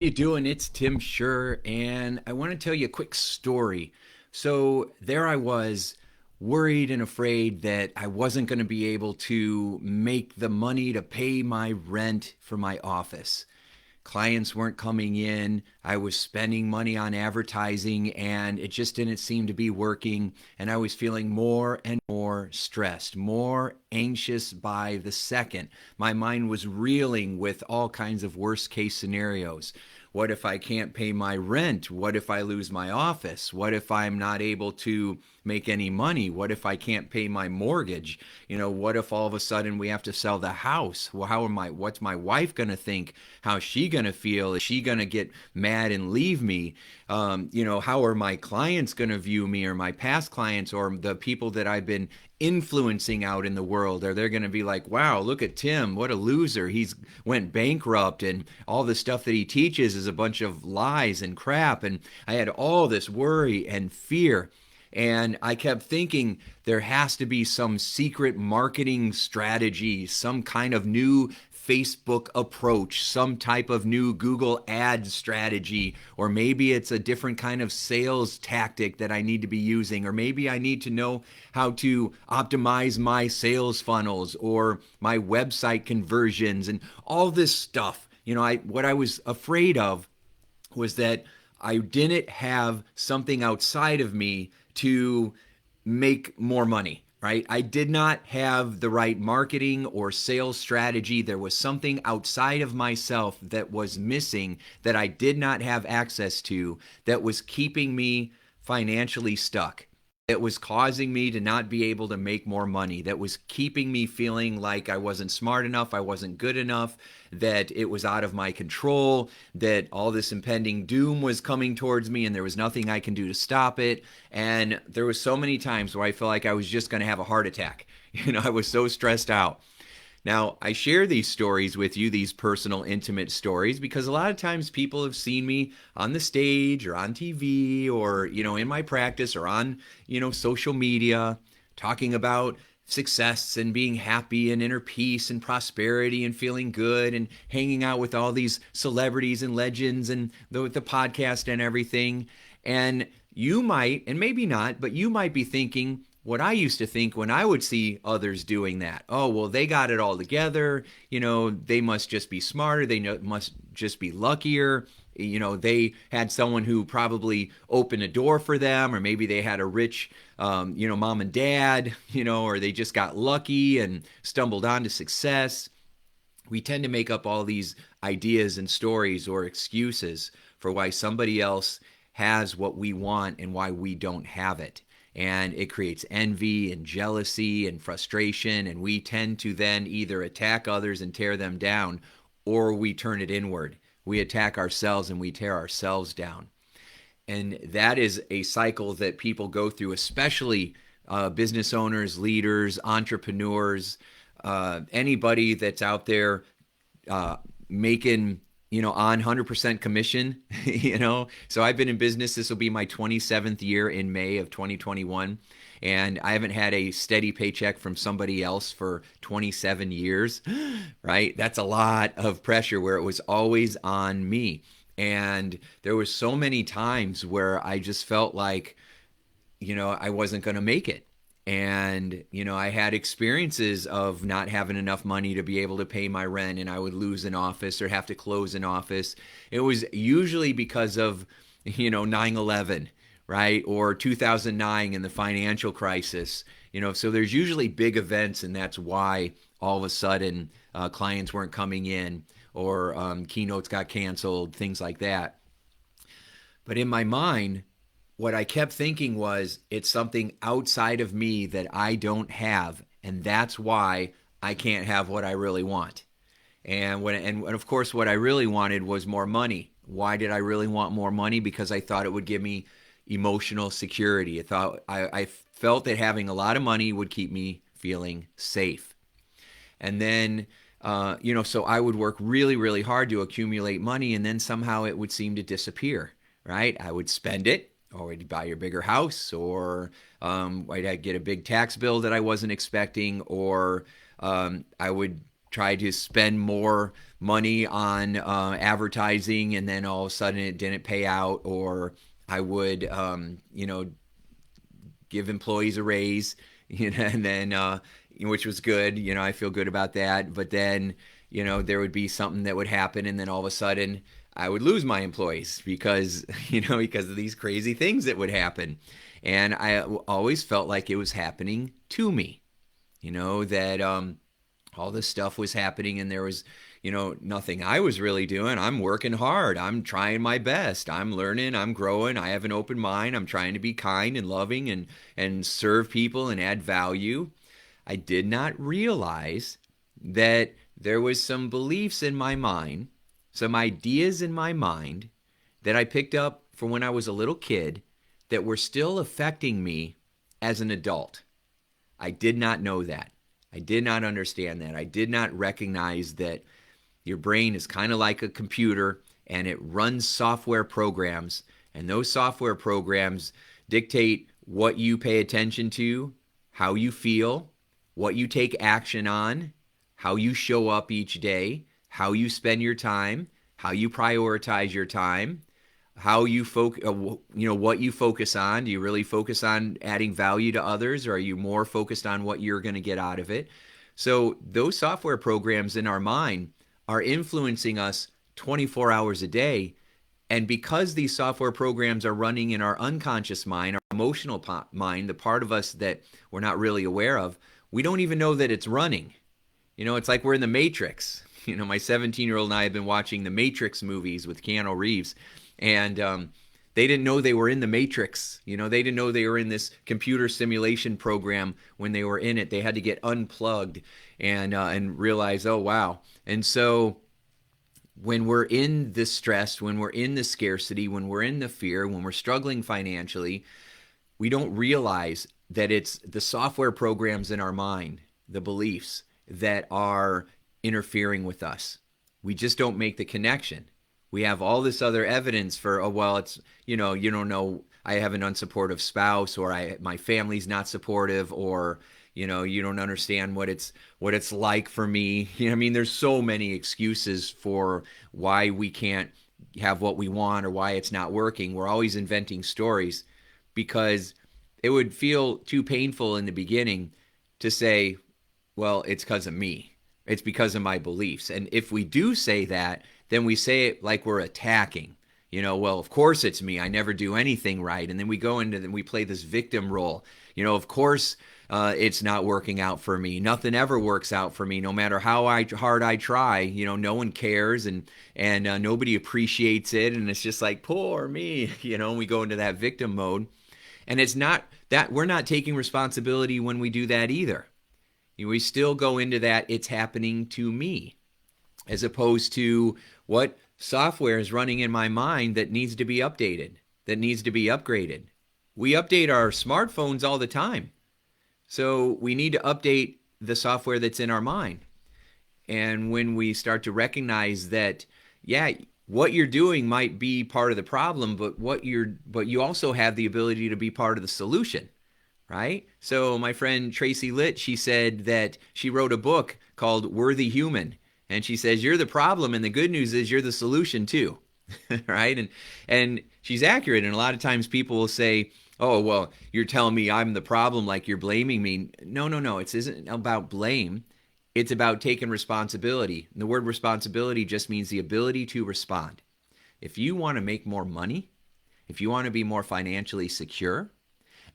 You doing? It's Tim Schur, and I want to tell you a quick story. So there I was, worried and afraid that I wasn't going to be able to make the money to pay my rent for my office. Clients weren't coming in. I was spending money on advertising, and it just didn't seem to be working. And I was feeling more and more stressed, more anxious by the second. My mind was reeling with all kinds of worst case scenarios. What if I can't pay my rent? What if I lose my office? What if I'm not able to make any money? What if I can't pay my mortgage? What if all of a sudden we have to sell the house? Well, what's my wife going to think? How's she going to feel? Is she going to get mad and leave me? How are my clients going to view me, or my past clients, or the people that I've been influencing out in the world? Are they going to be like, wow, look at Tim, what a loser, he's went bankrupt, and all the stuff that he teaches is a bunch of lies and crap? And I had all this worry and fear, and I kept thinking there has to be some secret marketing strategy, some kind of new Facebook approach, some type of new Google ad strategy, or maybe it's a different kind of sales tactic that I need to be using, or maybe I need to know how to optimize my sales funnels or my website conversions and all this stuff. What I was afraid of was that I didn't have something outside of me to make more money, right? I did not have the right marketing or sales strategy. There was something outside of myself that was missing, that I did not have access to, that was keeping me financially stuck. It was causing me to not be able to make more money. That was keeping me feeling like I wasn't smart enough, I wasn't good enough, that it was out of my control, that all this impending doom was coming towards me and there was nothing I can do to stop it. And there was so many times where I felt like I was just going to have a heart attack. I was so stressed out. Now, I share these stories with you, these personal, intimate stories, because a lot of times people have seen me on the stage or on TV or, in my practice or on, social media talking about success and being happy and inner peace and prosperity and feeling good and hanging out with all these celebrities and legends and the podcast and everything. And you might, and maybe not, but you might be thinking, what I used to think when I would see others doing that. Oh, well, they got it all together. They must just be smarter. They must just be luckier. They had someone who probably opened a door for them, or maybe they had a rich, mom and dad, or they just got lucky and stumbled onto success. We tend to make up all these ideas and stories or excuses for why somebody else has what we want and why we don't have it. And it creates envy and jealousy and frustration. And we tend to then either attack others and tear them down, or we turn it inward. We attack ourselves and we tear ourselves down. And that is a cycle that people go through, especially business owners, leaders, entrepreneurs, anybody that's out there making on 100% commission. So I've been in business. This will be my 27th year in May of 2021, and I haven't had a steady paycheck from somebody else for 27 years. Right? That's a lot of pressure, where it was always on me. And there was so many times where I just felt like I wasn't going to make it. And, I had experiences of not having enough money to be able to pay my rent, and I would lose an office or have to close an office. It was usually because of, 9/11, right? Or 2009 and the financial crisis. So there's usually big events, and that's why all of a sudden clients weren't coming in, or keynotes got canceled, things like that. But in my mind, what I kept thinking was, it's something outside of me that I don't have, and that's why I can't have what I really want. And of course, what I really wanted was more money. Why did I really want more money? Because I thought it would give me emotional security. I felt that having a lot of money would keep me feeling safe. And then, so I would work really, really hard to accumulate money, and then somehow it would seem to disappear, right? I would spend it, or I'd buy a bigger house, or I'd get a big tax bill that I wasn't expecting, or I would try to spend more money on advertising, and then all of a sudden it didn't pay out, or I would, give employees a raise, and then which was good. I feel good about that. But then, there would be something that would happen, and then all of a sudden I would lose my employees because because of these crazy things that would happen, and I always felt like it was happening to me. That all this stuff was happening, and there was nothing I was really doing. I'm working hard, I'm trying my best, I'm learning, I'm growing, I have an open mind, I'm trying to be kind and loving and serve people and add value. I did not realize that there was some beliefs in my mind, some ideas in my mind that I picked up from when I was a little kid that were still affecting me as an adult. I did not know that. I did not understand that. I did not recognize that your brain is kind of like a computer, and it runs software programs, and those software programs dictate what you pay attention to, how you feel, what you take action on, how you show up each day, how you spend your time, how you prioritize your time, how you focus, what you focus on. Do you really focus on adding value to others, or are you more focused on what you're going to get out of it? So those software programs in our mind are influencing us 24 hours a day. And because these software programs are running in our unconscious mind, our emotional mind, the part of us that we're not really aware of, we don't even know that it's running. It's like we're in the Matrix. My 17-year-old and I have been watching the Matrix movies with Keanu Reeves, and they didn't know they were in the Matrix. They didn't know they were in this computer simulation program when they were in it. They had to get unplugged and realize, oh wow. And so when we're in the stress, when we're in the scarcity, when we're in the fear, when we're struggling financially, we don't realize that it's the software programs in our mind, the beliefs that are interfering with us. We just don't make the connection. We have all this other evidence for, oh, well, it's, you don't know, I have an unsupportive spouse, or my family's not supportive, or, you don't understand what it's like for me. There's so many excuses for why we can't have what we want or why it's not working. We're always inventing stories because it would feel too painful in the beginning to say, well, it's because of me. It's because of my beliefs. And if we do say that, then we say it like we're attacking. Well, of course it's me. I never do anything right. And then we go into and we play this victim role. Of course it's not working out for me. Nothing ever works out for me, no matter how hard I try. No one cares, and nobody appreciates it. And it's just like, poor me. We go into that victim mode. And it's not that we're not taking responsibility when we do that either. We still go into that, it's happening to me, as opposed to what software is running in my mind that needs to be updated, that needs to be upgraded. We update our smartphones all the time. So we need to update the software that's in our mind. And when we start to recognize that, yeah, what you're doing might be part of the problem, but you also have the ability to be part of the solution. Right? So my friend Tracy Litt, she said that she wrote a book called Worthy Human. And she says, you're the problem, and the good news is you're the solution too. Right? And she's accurate. And a lot of times people will say, oh, well, you're telling me I'm the problem, like you're blaming me. No. It isn't about blame. It's about taking responsibility. And the word responsibility just means the ability to respond. If you want to make more money, if you want to be more financially secure,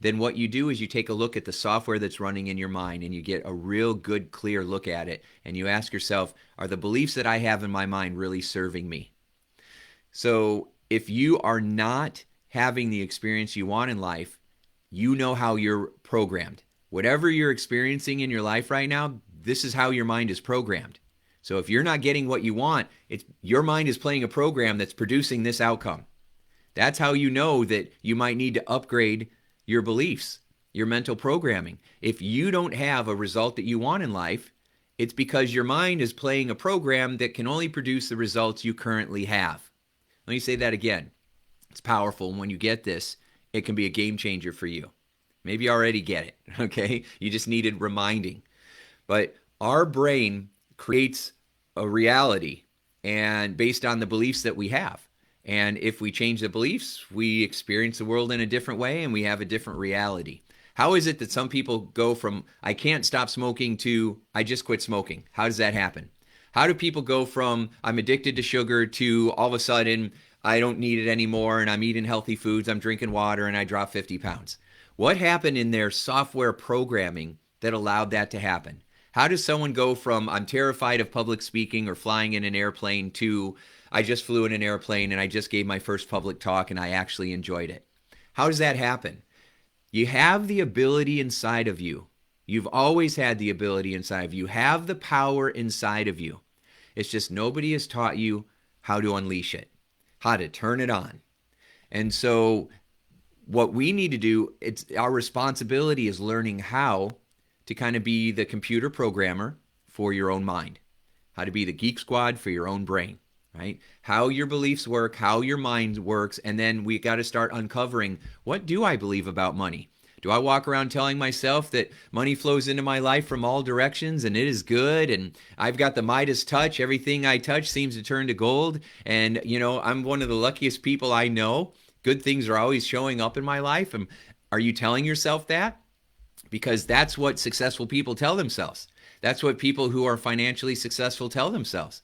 then what you do is you take a look at the software that's running in your mind, and you get a real good, clear look at it. And you ask yourself, are the beliefs that I have in my mind really serving me? So if you are not having the experience you want in life, you know how you're programmed. Whatever you're experiencing in your life right now, this is how your mind is programmed. So if you're not getting what you want, your mind is playing a program that's producing this outcome. That's how you know that you might need to upgrade your beliefs, your mental programming. If you don't have a result that you want in life, it's because your mind is playing a program that can only produce the results you currently have. Let me say that again. It's powerful. And when you get this, it can be a game changer for you. Maybe you already get it, okay? You just needed reminding. But our brain creates a reality and based on the beliefs that we have. And if we change the beliefs, we experience the world in a different way and we have a different reality. How is it that some people go from I can't stop smoking to I just quit smoking? How does that happen? How do people go from I'm addicted to sugar to all of a sudden I don't need it anymore and I'm eating healthy foods, I'm drinking water, and I drop 50 pounds? What happened in their software programming that allowed that to happen? How does someone go from I'm terrified of public speaking or flying in an airplane to I just flew in an airplane and I just gave my first public talk and I actually enjoyed it? How does that happen? You have the ability inside of you. You've always had the ability inside of you. You have the power inside of you. It's just nobody has taught you how to unleash it, how to turn it on. And so what we need to do, it's our responsibility is learning how to kind of be the computer programmer for your own mind, how to be the geek squad for your own brain, right? How your beliefs work, how your mind works, and then we got to start uncovering, what do I believe about money? Do I walk around telling myself that money flows into my life from all directions and it is good and I've got the Midas touch, everything I touch seems to turn to gold, and I'm one of the luckiest people I know. Good things are always showing up in my life. And are you telling yourself that? Because that's what successful people tell themselves. That's what people who are financially successful tell themselves.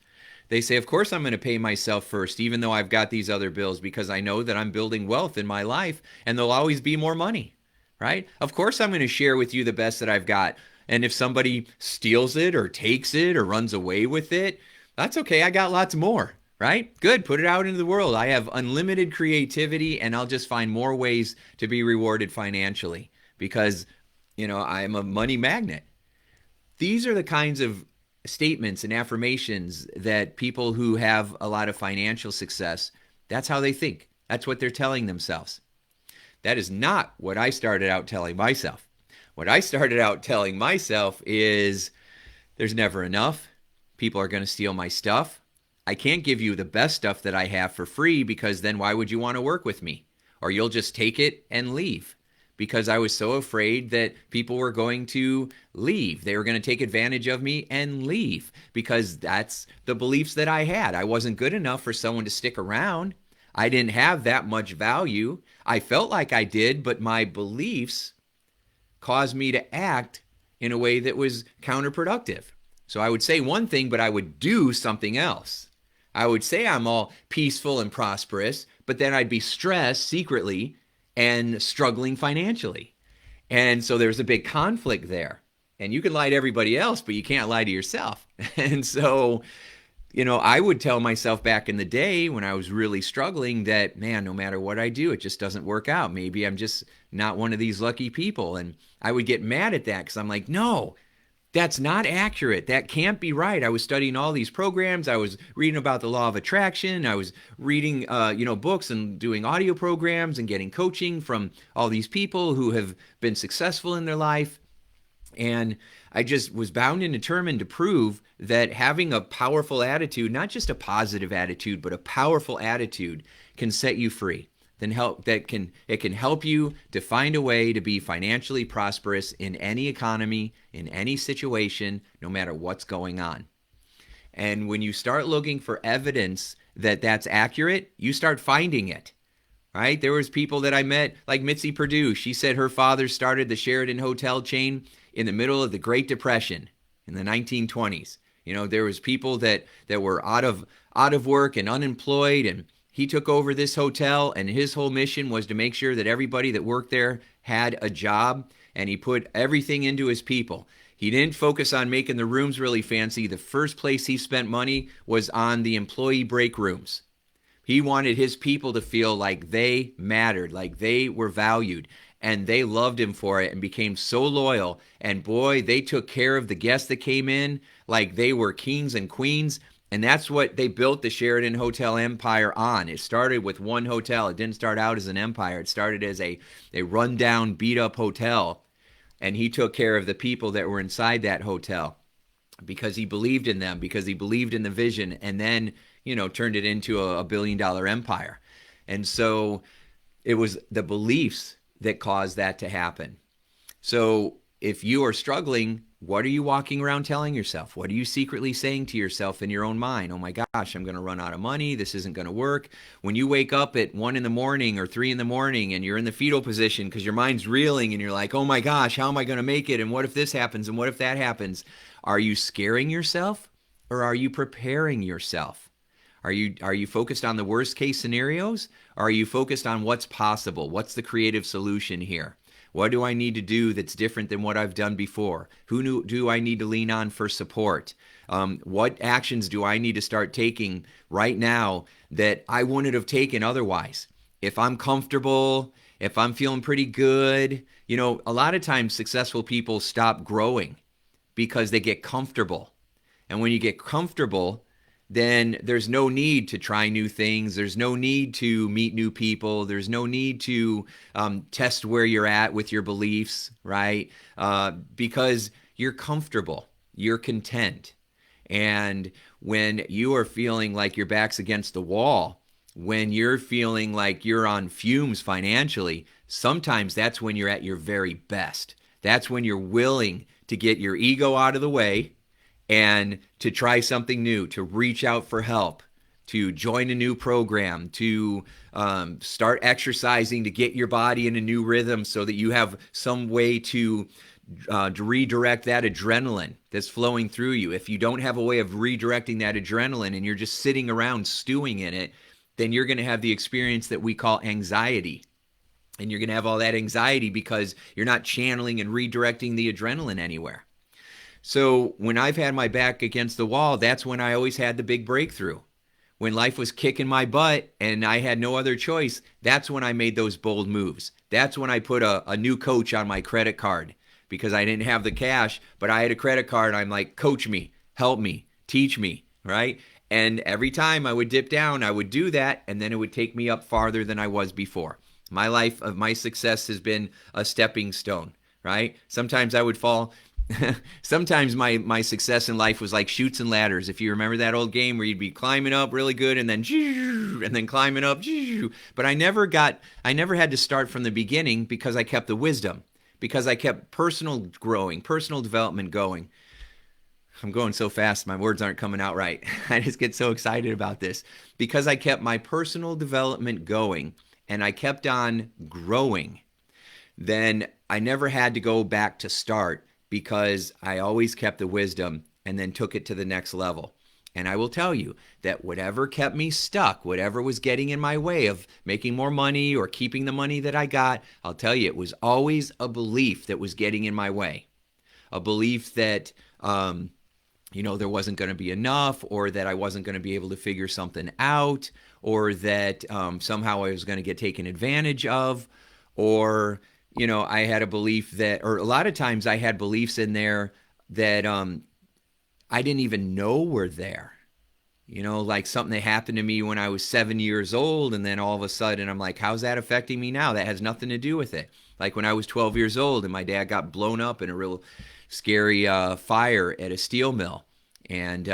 They say, of course I'm going to pay myself first, even though I've got these other bills, because I know that I'm building wealth in my life and there'll always be more money, right? Of course I'm going to share with you the best that I've got. And if somebody steals it or takes it or runs away with it, that's okay. I got lots more, right? Good. Put it out into the world. I have unlimited creativity and I'll just find more ways to be rewarded financially because I'm a money magnet. These are the kinds of statements and affirmations that people who have a lot of financial success, that's how they think. That's what they're telling themselves. That is not what I started out telling myself. What I started out telling myself is there's never enough. People are going to steal my stuff. I can't give you the best stuff that I have for free because then why would you want to work with me? Or you'll just take it and leave. Because I was so afraid that people were going to leave. They were going to take advantage of me and leave because that's the beliefs that I had. I wasn't good enough for someone to stick around. I didn't have that much value. I felt like I did, but my beliefs caused me to act in a way that was counterproductive. So I would say one thing, but I would do something else. I would say I'm all peaceful and prosperous, but then I'd be stressed secretly and struggling financially. And so there's a big conflict there. And you can lie to everybody else, but you can't lie to yourself. And so, I would tell myself back in the day when I was really struggling that, man, no matter what I do, it just doesn't work out. Maybe I'm just not one of these lucky people. And I would get mad at that because I'm like, no, that's not accurate. That can't be right. I was studying all these programs. I was reading about the law of attraction. I was reading, books and doing audio programs and getting coaching from all these people who have been successful in their life. And I just was bound and determined to prove that having a powerful attitude, not just a positive attitude, but a powerful attitude can set you free. It can help you to find a way to be financially prosperous in any economy, in any situation, no matter what's going on. And when you start looking for evidence that that's accurate, you start finding it. Right? There was people that I met, like Mitzi Perdue. She said her father started the Sheridan Hotel chain in the middle of the Great Depression in the 1920s. There was people that were out of work and unemployed, and he took over this hotel, and his whole mission was to make sure that everybody that worked there had a job, and he put everything into his people. He didn't focus on making the rooms really fancy. The first place he spent money was on the employee break rooms. He wanted his people to feel like they mattered, like they were valued, and they loved him for it and became so loyal. And boy, they took care of the guests that came in like they were kings and queens. And that's what they built the Sheridan Hotel empire on. It started with one hotel. It didn't start out as an empire. It started as a rundown, beat-up hotel. And he took care of the people that were inside that hotel because he believed in them, because he believed in the vision, and then, turned it into a billion-dollar empire. And so it was the beliefs that caused that to happen. So if you are struggling What are you walking around telling yourself? What are you secretly saying to yourself in your own mind? Oh my gosh, I'm going to run out of money. This isn't going to work. When you wake up at 1 in the morning or 3 in the morning and you're in the fetal position because your mind's reeling and you're like, oh my gosh, how am I going to make it? And what if this happens? And what if that happens? Are you scaring yourself or are you preparing yourself? Are you focused on the worst case scenarios? Or are you focused on what's possible? What's the creative solution here? What do I need to do that's different than what I've done before? Do I need to lean on for support? What actions do I need to start taking right now that I wouldn't have taken otherwise? If I'm comfortable, if I'm feeling pretty good, a lot of times successful people stop growing because they get comfortable. And when you get comfortable, then there's no need to try new things. There's no need to meet new people. There's no need to test where you're at with your beliefs, right? Because you're comfortable, you're content. And when you are feeling like your back's against the wall, when you're feeling like you're on fumes financially, sometimes that's when you're at your very best. That's when you're willing to get your ego out of the way and to try something new, to reach out for help, to join a new program, to start exercising, to get your body in a new rhythm so that you have some way to redirect that adrenaline that's flowing through you. If you don't have a way of redirecting that adrenaline and you're just sitting around stewing in it, then you're going to have the experience that we call anxiety. And you're going to have all that anxiety because you're not channeling and redirecting the adrenaline anywhere. So when I've had my back against the wall, that's when I always had the big breakthrough. When life was kicking my butt and I had no other choice, that's when I made those bold moves. That's when I put a new coach on my credit card because I didn't have the cash, but I had a credit card. I'm like, coach me, help me, teach me, right? And every time I would dip down, I would do that, and then it would take me up farther than I was before. My life of my success has been a stepping stone, right? Sometimes I would fall. Sometimes my success in life was like chutes and ladders. If you remember that old game where you'd be climbing up really good and then climbing up. But I never had to start from the beginning because I kept the wisdom, because I kept personal growing, personal development going. I'm going so fast, my words aren't coming out right. I just get so excited about this because I kept my personal development going and I kept on growing. Then I never had to go back to start because I always kept the wisdom and then took it to the next level. And I will tell you that whatever kept me stuck, whatever was getting in my way of making more money or keeping the money that I got, I'll tell you, it was always a belief that was getting in my way. A belief that, there wasn't going to be enough, or that I wasn't going to be able to figure something out, or that somehow I was going to get taken advantage of, or I had a belief that, or a lot of times I had beliefs in there that I didn't even know were there. Like something that happened to me when I was 7 years old, and then all of a sudden I'm like, how's that affecting me now? That has nothing to do with it. Like when I was 12 years old and my dad got blown up in a real scary fire at a steel mill. And,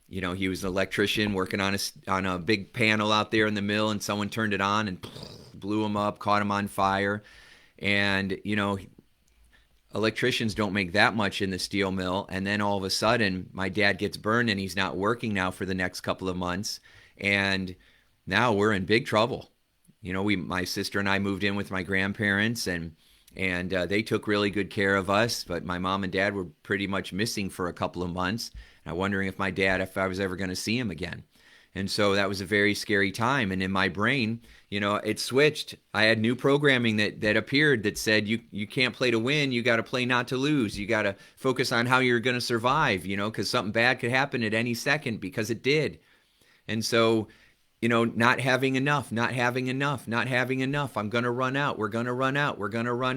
he was an electrician working on a big panel out there in the mill, and someone turned it on and blew him up, caught him on fire. And, electricians don't make that much in the steel mill. And then all of a sudden, my dad gets burned and he's not working now for the next couple of months. And now we're in big trouble. My sister and I moved in with my grandparents, and they took really good care of us. But my mom and dad were pretty much missing for a couple of months. And I'm wondering if I was ever going to see him again. And so that was a very scary time. And in my brain, it switched. I had new programming that appeared that said, you can't play to win. You got to play not to lose. You got to focus on how you're going to survive, because something bad could happen at any second, because it did. And so, not having enough. I'm going to run out. We're going to run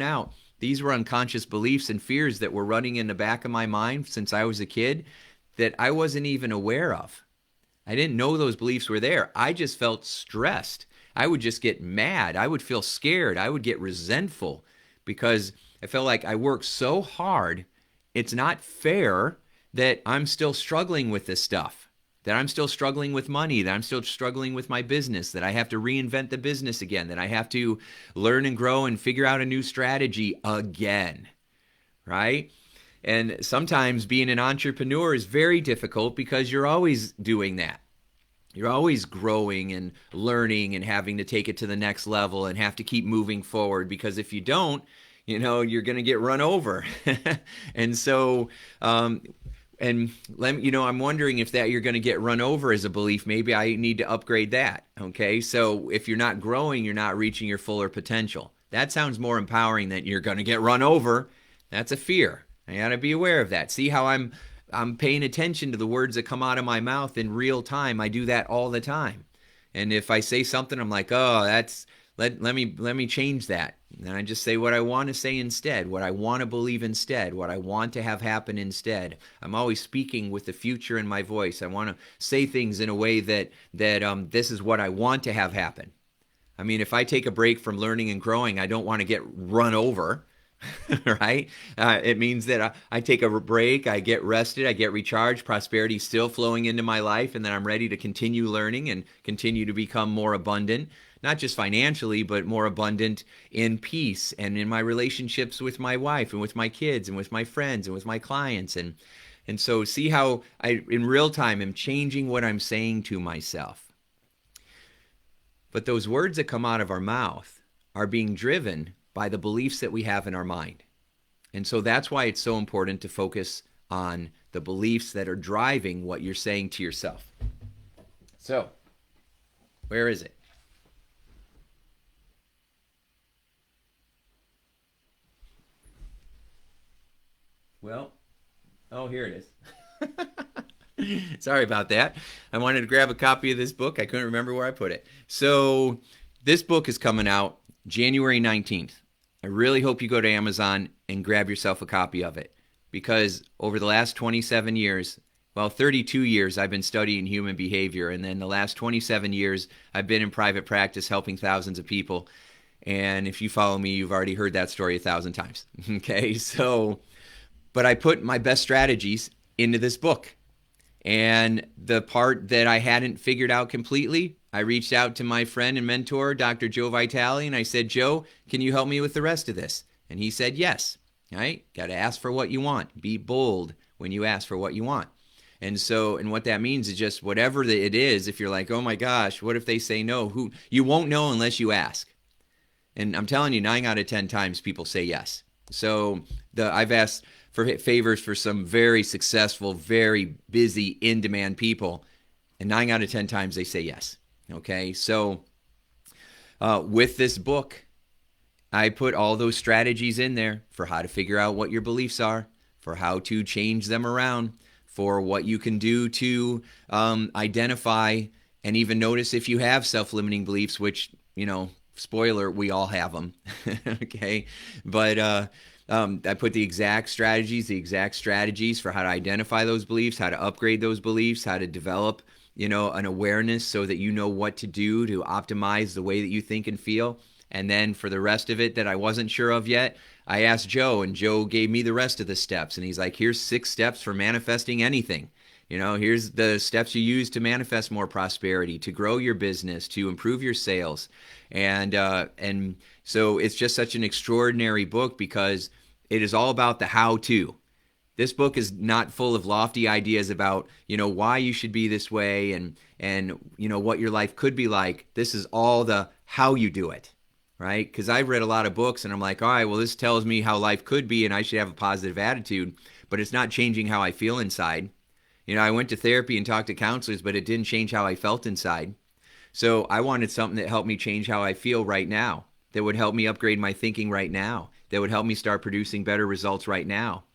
out. These were unconscious beliefs and fears that were running in the back of my mind since I was a kid that I wasn't even aware of. I didn't know those beliefs were there. I just felt stressed. I would just get mad. I would feel scared. I would get resentful because I felt like I worked so hard. It's not fair that I'm still struggling with this stuff, that I'm still struggling with money, that I'm still struggling with my business, that I have to reinvent the business again, that I have to learn and grow and figure out a new strategy again, right? And sometimes being an entrepreneur is very difficult because you're always doing that. You're always growing and learning and having to take it to the next level and have to keep moving forward, because if you don't, you're going to get run over. And so, and I'm wondering if that you're going to get run over as a belief. Maybe I need to upgrade that. Okay. So if you're not growing, you're not reaching your fuller potential. That sounds more empowering than you're going to get run over. That's a fear. I got to be aware of that. See how I'm paying attention to the words that come out of my mouth in real time. I do that all the time. And if I say something, I'm like, oh, let me change that. And I just say what I want to say instead, what I want to believe instead, what I want to have happen instead. I'm always speaking with the future in my voice. I want to say things in a way that this is what I want to have happen. I mean, if I take a break from learning and growing, I don't want to get run over. Right? It means that I take a break, I get rested, I get recharged, prosperity still flowing into my life, and then I'm ready to continue learning and continue to become more abundant, not just financially, but more abundant in peace and in my relationships with my wife and with my kids and with my friends and with my clients. And so see how I, in real time, am changing what I'm saying to myself. But those words that come out of our mouth are being driven by the beliefs that we have in our mind. And so that's why it's so important to focus on the beliefs that are driving what you're saying to yourself. So, where is it? Well, oh, here it is. Sorry about that. I wanted to grab a copy of this book. I couldn't remember where I put it. So, this book is coming out January 19th. I really hope you go to Amazon and grab yourself a copy of it, because over the last 27 years, well, 32 years, I've been studying human behavior, and then the last 27 years, I've been in private practice helping thousands of people. And if you follow me, you've already heard that story 1,000 times. Okay, so, but I put my best strategies into this book. And the part that I hadn't figured out completely, I reached out to my friend and mentor, Dr. Joe Vitale, and I said, Joe, can you help me with the rest of this? And he said, yes. All right? Got to ask for what you want. Be bold when you ask for what you want. And so, and what that means is just whatever it is, if you're like, oh my gosh, what if they say no? You won't know unless you ask. And I'm telling you, 9 out of 10 times people say yes. So I've asked for favors for some very successful, very busy, in-demand people, and 9 out of 10 times they say yes. Okay, so with this book, I put all those strategies in there for how to figure out what your beliefs are, for how to change them around, for what you can do to identify and even notice if you have self-limiting beliefs, which, spoiler, we all have them. Okay, but I put the exact strategies for how to identify those beliefs, how to upgrade those beliefs, how to develop, an awareness so that you know what to do to optimize the way that you think and feel. And then for the rest of it that I wasn't sure of yet, I asked Joe, and Joe gave me the rest of the steps. And he's like, here's 6 steps for manifesting anything. Here's the steps you use to manifest more prosperity, to grow your business, to improve your sales. And so it's just such an extraordinary book because it is all about the how-to. This book is not full of lofty ideas about, why you should be this way and what your life could be like. This is all the how you do it, right? Because I've read a lot of books and I'm like, all right, well, this tells me how life could be and I should have a positive attitude, but it's not changing how I feel inside. I went to therapy and talked to counselors, but it didn't change how I felt inside. So I wanted something that helped me change how I feel right now, that would help me upgrade my thinking right now, that would help me start producing better results right now.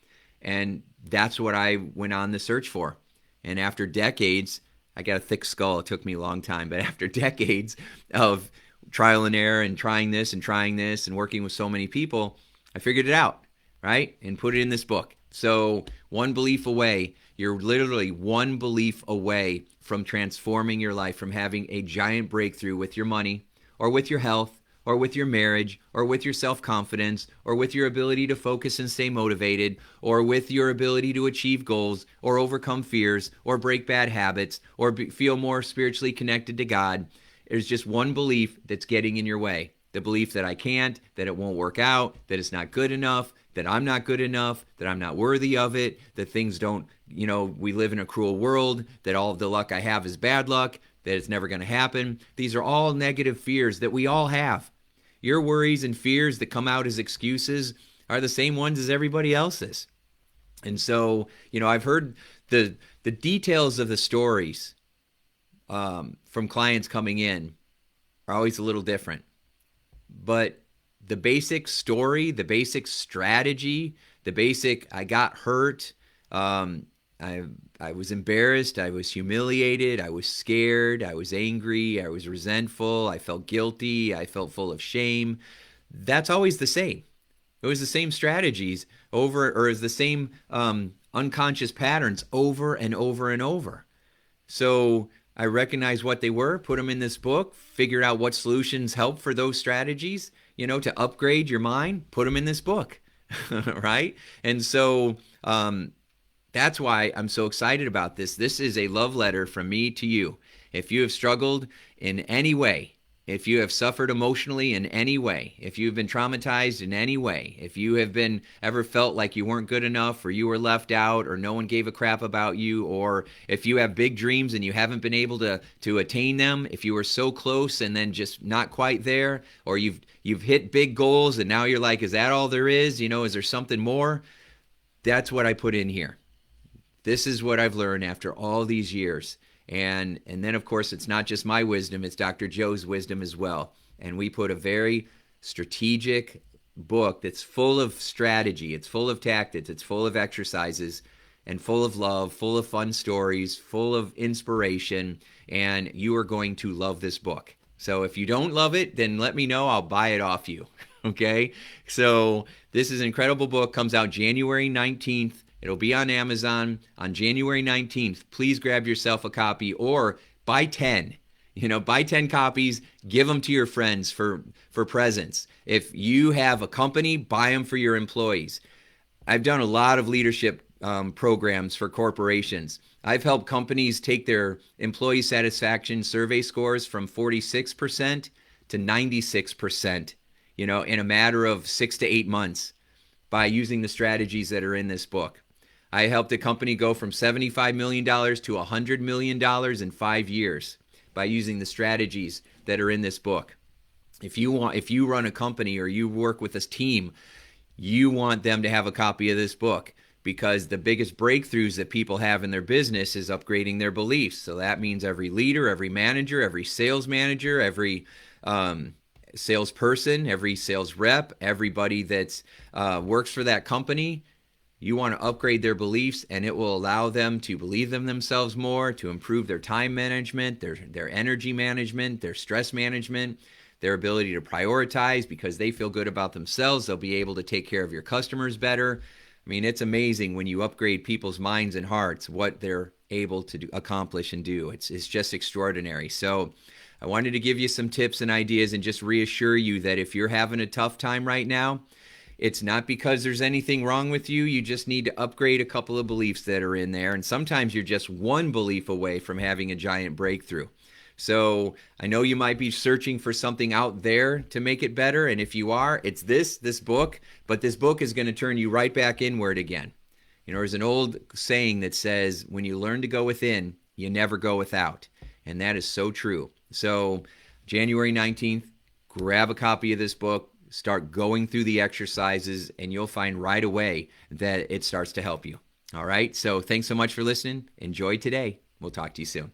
And that's what I went on the search for. And after decades, I got a thick skull. It took me a long time, but after decades of trial and error and trying this and working with so many people, I figured it out, right? And put it in this book. So one belief away, you're literally one belief away from transforming your life, from having a giant breakthrough with your money or with your health or with your marriage or with your self-confidence or with your ability to focus and stay motivated or with your ability to achieve goals or overcome fears or break bad habits or feel more spiritually connected to God. There's just one belief that's getting in your way. The belief that I can't, that it won't work out, that it's not good enough, that I'm not good enough, that I'm not worthy of it, that things don't, we live in a cruel world, that all of the luck I have is bad luck, that it's never going to happen. These are all negative fears that we all have. Your worries and fears that come out as excuses are the same ones as everybody else's. And so, I've heard the details of the stories from clients coming in are always a little different. But the basic story, the basic strategy, the basic I got hurt, I was embarrassed, I was humiliated, I was scared, I was angry, I was resentful, I felt guilty, I felt full of shame. That's always the same. It was the same strategies over, or is the same unconscious patterns over and over and over. So I recognized what they were, put them in this book, figured out what solutions help for those strategies, to upgrade your mind, put them in this book, right? And so that's why I'm so excited about this. This is a love letter from me to you. If you have struggled in any way, if you have suffered emotionally in any way, if you've been traumatized in any way, if you have been ever felt like you weren't good enough, or you were left out, or no one gave a crap about you, or if you have big dreams and you haven't been able to attain them, if you were so close and then just not quite there, or you've hit big goals and now you're like, is that all there is? Is there something more? That's what I put in here. This is what I've learned after all these years. And then, of course, it's not just my wisdom, it's Dr. Joe's wisdom as well. And we put a very strategic book that's full of strategy, it's full of tactics, it's full of exercises, and full of love, full of fun stories, full of inspiration, and you are going to love this book. So if you don't love it, then let me know, I'll buy it off you, okay? So this is an incredible book, comes out January 19th. It'll be on Amazon on January 19th. Please grab yourself a copy, or buy 10. Buy 10 copies, give them to your friends for presents. If you have a company, buy them for your employees. I've done a lot of leadership programs for corporations. I've helped companies take their employee satisfaction survey scores from 46% to 96%, in a matter of 6 to 8 months by using the strategies that are in this book. I helped a company go from $75 million to $100 million in 5 years by using the strategies that are in this book. If you run a company or you work with this team, you want them to have a copy of this book, because the biggest breakthroughs that people have in their business is upgrading their beliefs. So that means every leader, every manager, every sales manager, every salesperson, every sales rep, everybody that works for that company, you want to upgrade their beliefs, and it will allow them to believe in themselves more, to improve their time management, their energy management, their stress management, their ability to prioritize. Because they feel good about themselves, they'll be able to take care of your customers better. I mean, it's amazing when you upgrade people's minds and hearts, what they're able to accomplish and do. It's just extraordinary. So I wanted to give you some tips and ideas and just reassure you that if you're having a tough time right now, it's not because there's anything wrong with you. You just need to upgrade a couple of beliefs that are in there. And sometimes you're just one belief away from having a giant breakthrough. So I know you might be searching for something out there to make it better. And if you are, it's this book. But this book is going to turn you right back inward again. There's an old saying that says, when you learn to go within, you never go without. And that is so true. So January 19th, grab a copy of this book. Start going through the exercises, and you'll find right away that it starts to help you. All right. So thanks so much for listening. Enjoy today. We'll talk to you soon.